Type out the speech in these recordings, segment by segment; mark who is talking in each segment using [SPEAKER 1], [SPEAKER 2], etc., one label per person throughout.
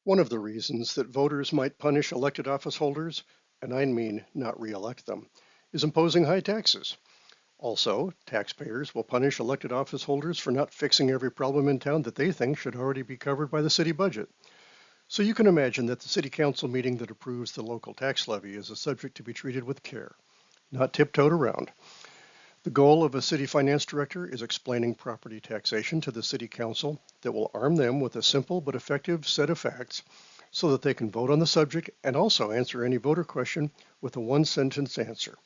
[SPEAKER 1] One of the reasons that voters might punish elected office holders, and I mean not re-elect them, is imposing high taxes. Also, taxpayers will punish elected office holders for not fixing every problem in town that they think should already be covered by the city budget. So you can imagine that the city council meeting that approves the local tax levy is a subject to be treated with care, not tiptoed around. The goal of a city finance director is explaining property taxation to the city council that will arm them with a simple but effective set of facts so that they can vote on the subject and also answer any voter question with a one-sentence answer.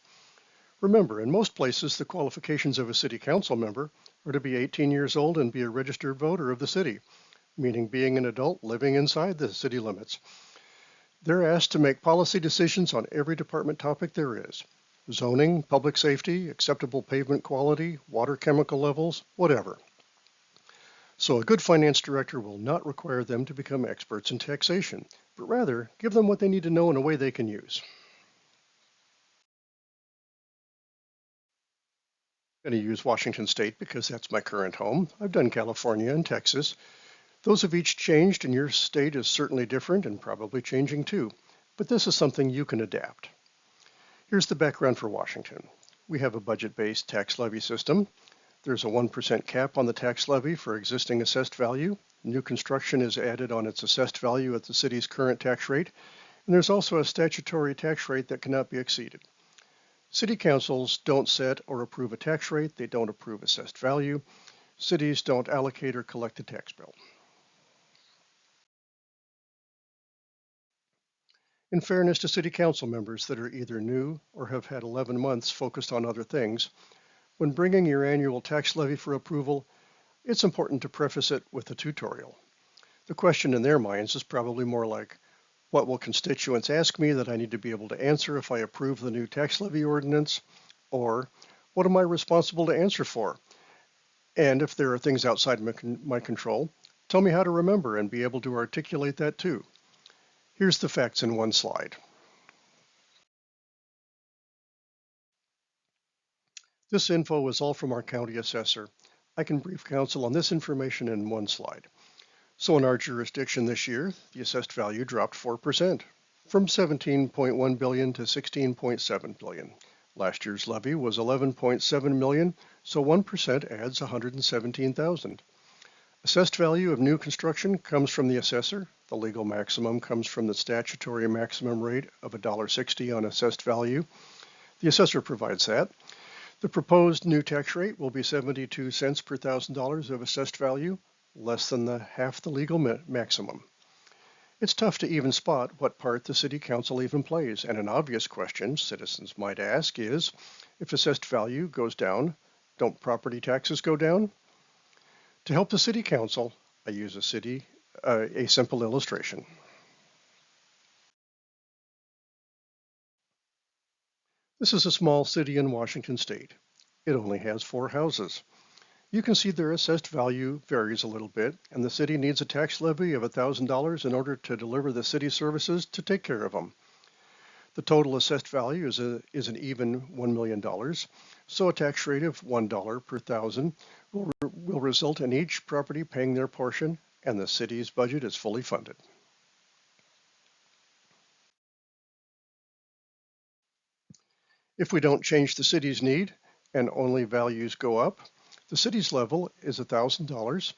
[SPEAKER 1] Remember, in most places, the qualifications of a city council member are to be 18 years old and be a registered voter of the city, meaning being an adult living inside the city limits. They're asked to make policy decisions on every department topic there is. Zoning, public safety, acceptable pavement quality, water chemical levels, whatever. So a good finance director will not require them to become experts in taxation, but rather give them what they need to know in a way they can use. I'm going to use Washington State because that's my current home. I've done California and Texas. Those have each changed, and your state is certainly different and probably changing too. But this is something you can adapt. Here's the background for Washington. We have a budget-based tax levy system. There's a 1% cap on the tax levy for existing assessed value. New construction is added on its assessed value at the city's current tax rate. And there's also a statutory tax rate that cannot be exceeded. City councils don't set or approve a tax rate. They don't approve assessed value. Cities don't allocate or collect the tax bill. In fairness to city council members that are either new or have had 11 months focused on other things, when bringing your annual tax levy for approval, it's important to preface it with a tutorial. The question in their minds is probably more like, what will constituents ask me that I need to be able to answer if I approve the new tax levy ordinance? Or, what am I responsible to answer for? And if there are things outside my control, tell me how to remember and be able to articulate that too. Here's the facts in one slide. This info is all from our county assessor. I can brief council on this information in one slide. So in our jurisdiction this year, the assessed value dropped 4%, from 17.1 billion to 16.7 billion. Last year's levy was 11.7 million, so 1% adds 117,000. Assessed value of new construction comes from the assessor. The legal maximum comes from the statutory maximum rate of $1.60 on assessed value. The assessor provides that. The proposed new tax rate will be 72 cents per $1,000 of assessed value, less than half the legal maximum. It's tough to even spot what part the city council even plays, and an obvious question citizens might ask is, if assessed value goes down, don't property taxes go down? To help the city council, I use a simple illustration. This is a small city in Washington state. It only has 4 houses. You can see their assessed value varies a little bit, and the city needs a tax levy of $1,000 in order to deliver the city services to take care of them. The total assessed value is an even $1 million, so a tax rate of $1 per thousand will result in each property paying their portion, and the city's budget is fully funded. If we don't change the city's need and only values go up, the city's level is $1,000.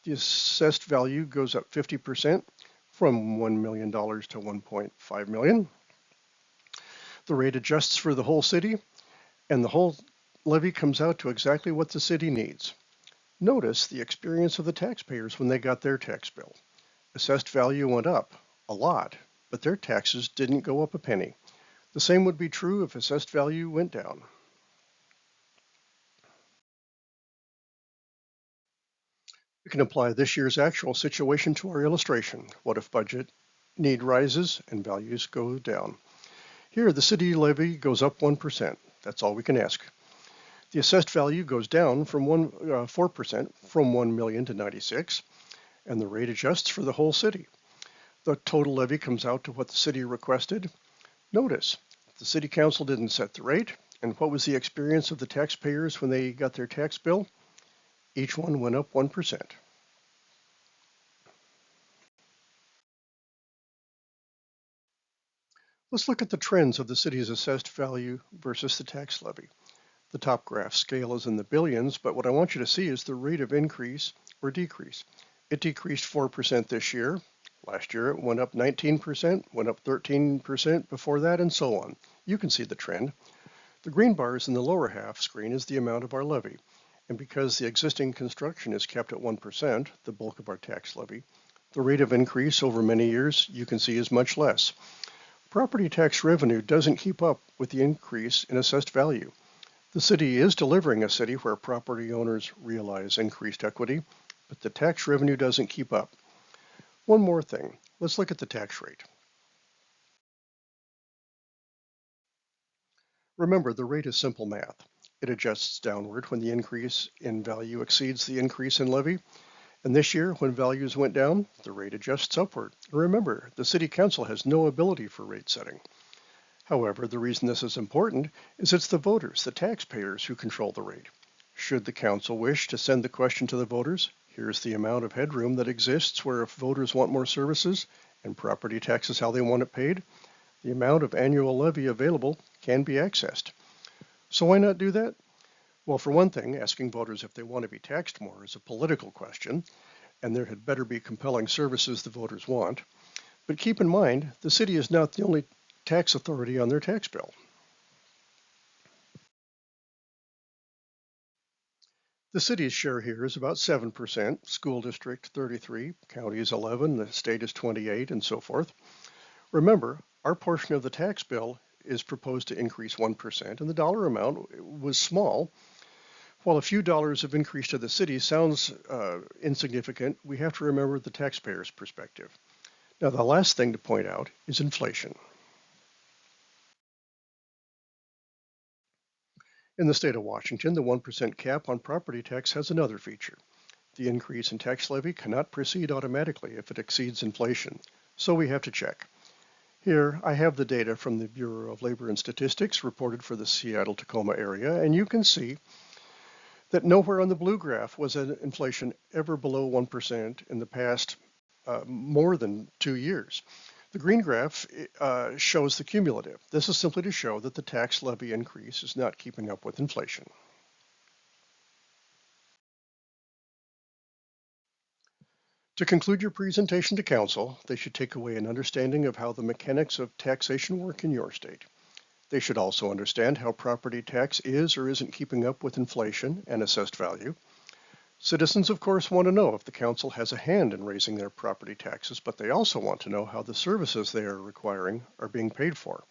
[SPEAKER 1] The assessed value goes up 50% from $1 million to $1.5 million. The rate adjusts for the whole city, and the whole levy comes out to exactly what the city needs. Notice the experience of the taxpayers when they got their tax bill. Assessed value went up a lot, but their taxes didn't go up a penny. The same would be true if assessed value went down. We can apply this year's actual situation to our illustration. What if budget need rises and values go down? Here, the city levy goes up 1%. That's all we can ask. The assessed value goes down from 4% from 1 million to 96, and the rate adjusts for the whole city. The total levy comes out to what the city requested. Notice, the city council didn't set the rate, and what was the experience of the taxpayers when they got their tax bill? Each one went up 1%. Let's look at the trends of the city's assessed value versus the tax levy. The top graph scale is in the billions, but what I want you to see is the rate of increase or decrease. It decreased 4% this year. Last year it went up 19%, went up 13% before that, and so on. You can see the trend. The green bars in the lower half screen is the amount of our levy. And because the existing construction is kept at 1%, the bulk of our tax levy, the rate of increase over many years you can see is much less. Property tax revenue doesn't keep up with the increase in assessed value. The city is delivering a city where property owners realize increased equity, but the tax revenue doesn't keep up. One more thing, let's look at the tax rate. Remember, the rate is simple math. It adjusts downward when the increase in value exceeds the increase in levy. And this year, when values went down, the rate adjusts upward. Remember, the City Council has no ability for rate setting. However, the reason this is important is it's the voters, the taxpayers, who control the rate. Should the Council wish to send the question to the voters, here's the amount of headroom that exists where if voters want more services and property taxes how they want it paid, the amount of annual levy available can be accessed. So why not do that? Well, for one thing, asking voters if they want to be taxed more is a political question, and there had better be compelling services the voters want. But keep in mind, the city is not the only tax authority on their tax bill. The city's share here is about 7%, school district 33%, county is 11%, the state is 28%, and so forth. Remember, our portion of the tax bill is proposed to increase 1%, and the dollar amount was small. While a few dollars of increase to the city sounds insignificant, we have to remember the taxpayer's perspective. Now, the last thing to point out is inflation. In the state of Washington, the 1% cap on property tax has another feature. The increase in tax levy cannot proceed automatically if it exceeds inflation, so we have to check. Here, I have the data from the Bureau of Labor and Statistics reported for the Seattle-Tacoma area, and you can see that nowhere on the blue graph was inflation ever below 1% in the past more than 2 years. The green graph shows the cumulative. This is simply to show that the tax levy increase is not keeping up with inflation. To conclude your presentation to Council, they should take away an understanding of how the mechanics of taxation work in your state. They should also understand how property tax is or isn't keeping up with inflation and assessed value. Citizens, of course, want to know if the Council has a hand in raising their property taxes, but they also want to know how the services they are requiring are being paid for.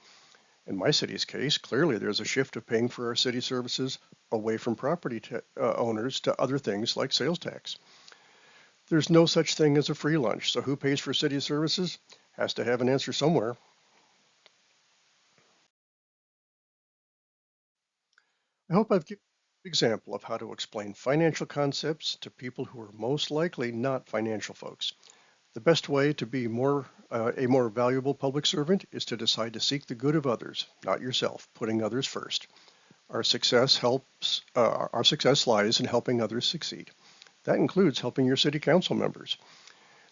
[SPEAKER 1] In my city's case, clearly there's a shift of paying for our city services away from property owners to other things like sales tax. There's no such thing as a free lunch, so who pays for city services has to have an answer somewhere. I hope I've given you an example of how to explain financial concepts to people who are most likely not financial folks. The best way to be a more valuable public servant is to decide to seek the good of others, not yourself, putting others first. Our success lies in helping others succeed. That includes helping your city council members.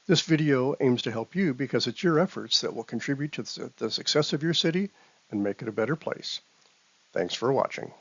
[SPEAKER 1] This video aims to help you because it's your efforts that will contribute to the success of your city and make it a better place. Thanks for watching.